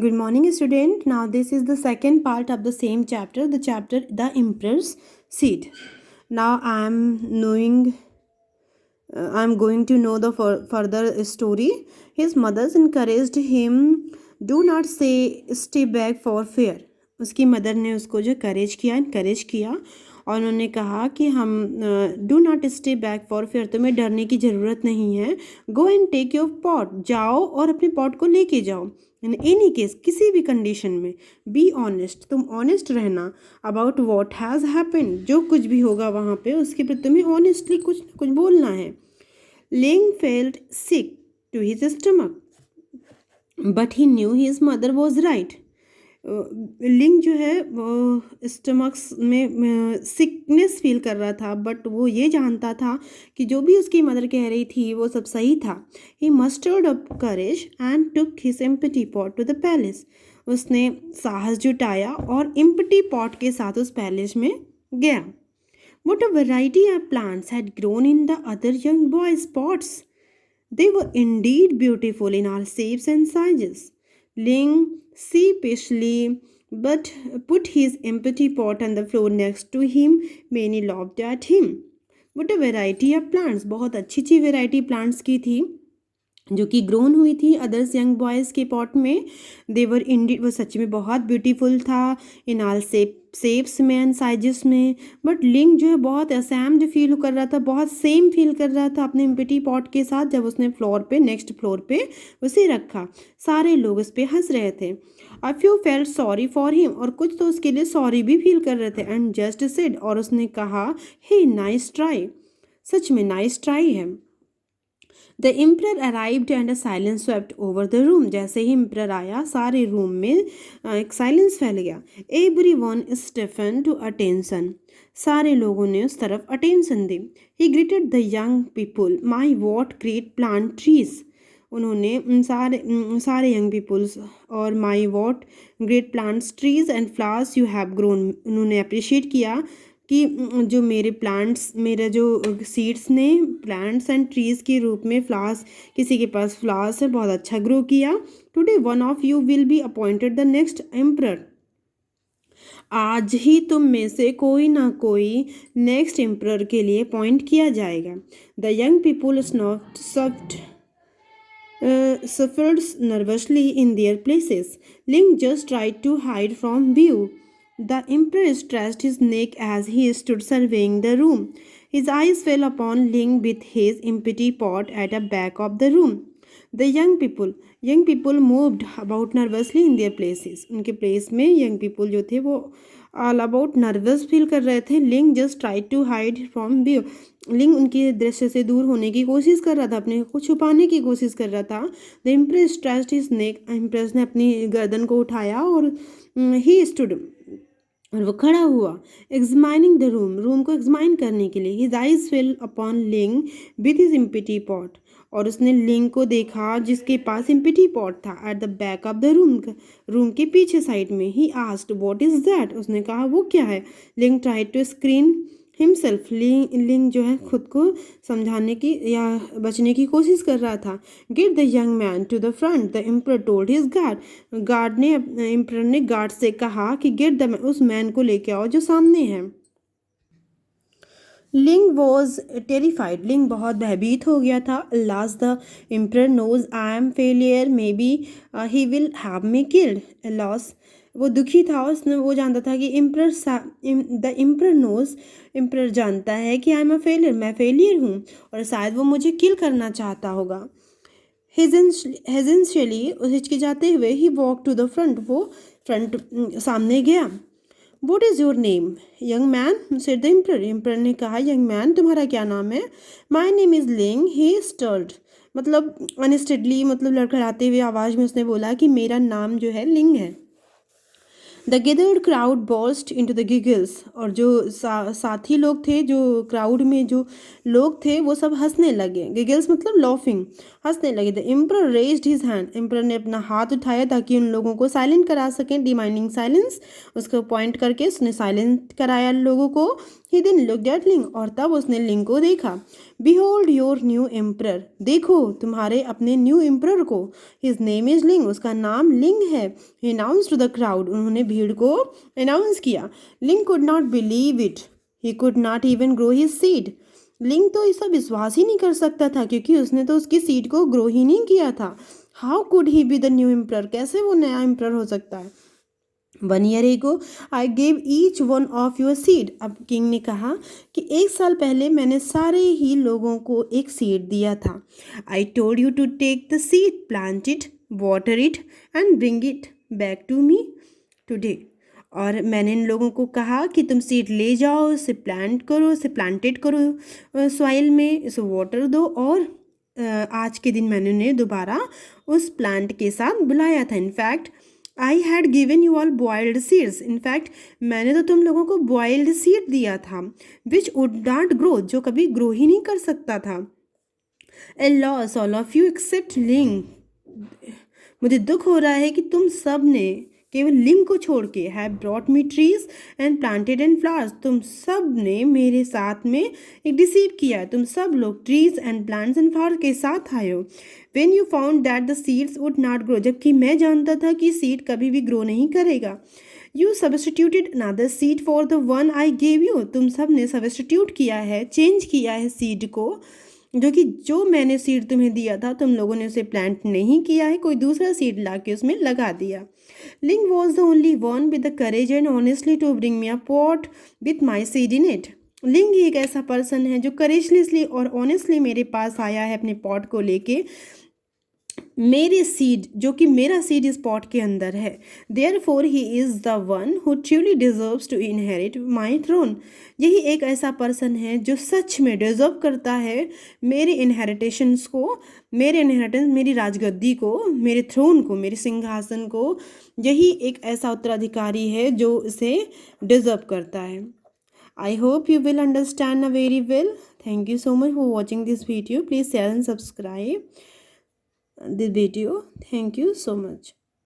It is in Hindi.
Good morning, student. Now, this is the second part of the same chapter, the chapter The Emperor's Seat. Now, I'm going to know the further story. His mothers encouraged him, do not say stay back for fear. उसकी मदर ने उसको जो इनकरेज किया और उन्होंने कहा कि हम do not stay back for fear, तुम्हें डरने की ज़रूरत नहीं है. Go and take your pot, जाओ और अपने पॉट को लेके जाओ. इन एनी केस, किसी भी कंडीशन में, बी ऑनेस्ट, तुम ऑनेस्ट रहना अबाउट वॉट हैज़ हैपेंड, जो कुछ भी होगा वहाँ पे उसके प्रति तुम्हें ऑनेस्टली कुछ ना कुछ बोलना है. Ling felt sick to his stomach but he knew his mother was right. Ling जो है वो स्टमक्स में सिकनेस फील कर रहा था, बट वो ये जानता था कि जो भी उसकी मदर कह रही थी वो सब सही था. He mustered up courage and took his empty pot to the palace. उसने साहस जुटाया और एम्प्टी पॉट के साथ उस पैलेस में गया. What a variety of plants had grown in the other young boy's pots. They were indeed beautiful in all shapes and sizes. Ling sheepishly but put his empty pot on the floor next to him. Many laughed at him. What a variety of plants. बहुत अच्छी अच्छी वेराइटी प्लांट्स की थी जो कि ग्रोन हुई थी अदर्स यंग बॉयज़ के पॉट में. देवर इंडीड, वो सच में बहुत ब्यूटीफुल था. इन ऑल शेप्स में एंड साइजेस में. बट लिंग जो है बहुत असैम्ड फील कर रहा था, बहुत सेम फील कर रहा था अपने एम्प्टी पॉट के साथ. जब उसने नेक्स्ट फ्लोर पे उसे रखा, सारे लोग उस पर हंस रहे थे. A few felt sorry for him, और कुछ तो उसके लिए सॉरी भी फील कर रहे थे. एंड जस्ट सेड, और उसने कहा, हे नाइस ट्राई, सच में नाइस ट्राई है. The emperor arrived and a silence swept over the room. जैसे ही एम्परर आया, सारे रूम में एक साइलेंस फैल गया. Everyone stiffen to attention, सारे लोगों ने उस तरफ अटेंशन दी. He greeted the young people, my what great plant trees. उन्होंने सारे यंग पीपल्स और my what great plants trees and flowers you have grown. उन्होंने अप्रिशिएट किया कि जो मेरे प्लांट्स, मेरे जो सीड्स ने प्लांट्स एंड ट्रीज़ के रूप में फ्लावर्स, किसी के पास फ्लावर्स है, बहुत अच्छा ग्रो किया. Today one of you will be appointed the next emperor. आज ही तुम में से कोई ना कोई नेक्स्ट एम्परर के लिए अपॉइंट किया जाएगा. The young people suffered nervously in their places. Ling just tried to hide from view. The emperor stretched his neck as he stood surveying the room. His eyes fell upon Ling with his empty pot at the back of the room. The young people moved about nervously in their places. उनके प्लेस में young people जो थे वो all about nervous फील कर रहे थे. Ling just tried to hide from view. लिंग उनके दृश्य से दूर होने की कोशिश कर रहा था, अपने को छुपाने की कोशिश कर रहा था. The impress stretched his neck, impress ने अपनी गर्दन को उठाया और ही स्टूड, और वो खड़ा हुआ. एग्जामिनिंग द रूम को एग्जामाइन करने के लिए. हिज आइज फेल अपॉन लिंग विथ हिज एम्प्टी पॉट, और उसने लिंग को देखा जिसके पास एम्प्टी पॉट था. At the back of the room के पीछे साइड में. He asked what is that, उसने कहा वो क्या है. लिंग ट्राइड टू स्क्रीन हिमसेल्फ, लिंग जो है खुद को समझाने की या बचने की कोशिश कर रहा था. Get the young man to the front, the emperor told his guard ने, एम्परर ने गार्ड से कहा कि गेट द, उस मैन को लेके आओ जो सामने है. लिंग वॉज टेरिफाइड, लिंग बहुत भयभीत हो गया था. Lest the emperor knows I am failure, maybe he will have me killed. Loss, वो दुखी था, उसने वो जानता था कि द एम्परर नोज, एम्परर जानता है कि आई एम अ फेलियर, मैं फेलियर हूँ और शायद वो मुझे किल करना चाहता होगा. हेजेंशियली, हिचकिचाते हुए, ही वॉक टू द फ्रंट, वो फ्रंट सामने गया. What is your name young man, said the emperor. Emperor ने कहा, यंग मैन तुम्हारा क्या नाम है. माई नेम इज़ लिंग. ही स्टर्ड, मतलब अनस्टेडली, मतलब लड़खड़ाते हुए आवाज़ में उसने बोला कि मेरा नाम जो है लिंग है. The gathered crowd burst into the giggles, और जो साथी लोग थे, जो क्राउड में जो लोग थे वो सब हंसने लगे. गिगल्स मतलब लॉफिंग, हंसने लगे. The emperor raised his hand, emperor ने अपना हाथ उठाया ताकि उन लोगों को साइलेंट करा सकें, डिमांडिंग साइलेंस, उसको पॉइंट करके उसने साइलेंट कराया लोगों को. He then looked at Ling, और तब उसने लिंग को देखा. Behold your new emperor. देखो तुम्हारे अपने न्यू एम्परर को. His name is Ling. उसका नाम लिंग है. He announced to the crowd. उन्होंने भीड़ को अनाउंस किया. Ling could not believe it. He could not even grow his seed. लिंग तो इसका विश्वास ही नहीं कर सकता था, क्योंकि उसने तो उसकी सीड को ग्रो ही नहीं किया था. How could he be the new emperor. कैसे वो नया एम्परर हो सकता है. 1 year ago I gave each one of your seed. अब किंग ने कहा कि 1 साल पहले मैंने सारे ही लोगों को एक सीड दिया था. I told you to take the seed, plant it, water it and bring it back to me today. और मैंने इन लोगों को कहा कि तुम सीड ले जाओ, उसे प्लांट करो, उसे प्लांटेड करो सॉइल में, इसे वाटर दो, और आज के दिन मैंने उन्हें दोबारा उस प्लांट के साथ बुलाया था. In fact I had given you all boiled seeds. In fact मैंने तो तुम लोगों को बॉइल्ड सीड दिया था. विच वुड नॉट ग्रो, जो कभी ग्रो ही नहीं कर सकता था. Alas all of you except Ling. मुझे दुख हो रहा है कि तुम सब ने केवल लिंग को छोड़ के have brought me trees and planted and flowers. तुम सब ने मेरे साथ में एक डिसीव किया. तुम सब लोग trees and plants and flowers के साथ आए हो. When you found that the seeds would not grow, जबकि मैं जानता था कि सीड कभी भी ग्रो नहीं करेगा. You substituted another seed for the one I gave you. तुम सब ने सब्स्टिट्यूट किया है, चेंज किया है सीड को, जो मैंने सीड तुम्हें दिया था तुम लोगों ने उसे प्लांट नहीं किया है, कोई दूसरा सीड ला के उसमें लगा दिया. Ling was the only one with the courage and honestly to bring me a pot with my seed in it. लिंग ही एक ऐसा पर्सन है जो करेजलेसली और ऑनेस्टली मेरे पास आया है अपने पॉट को लेके, मेरे सीड, जो कि मेरा सीड इस पॉट के अंदर है. Therefore he is the one who truly deserves to inherit my throne. यही एक ऐसा पर्सन है जो सच में डिजर्व करता है मेरे इनहेरिटेशंस को, मेरी राजगद्दी को, मेरे थ्रोन को, मेरे सिंहासन को. यही एक ऐसा उत्तराधिकारी है जो इसे डिजर्व करता है. I hope you will understand very well. Thank you so much for watching this video. Please share and subscribe the video. Thank you so much.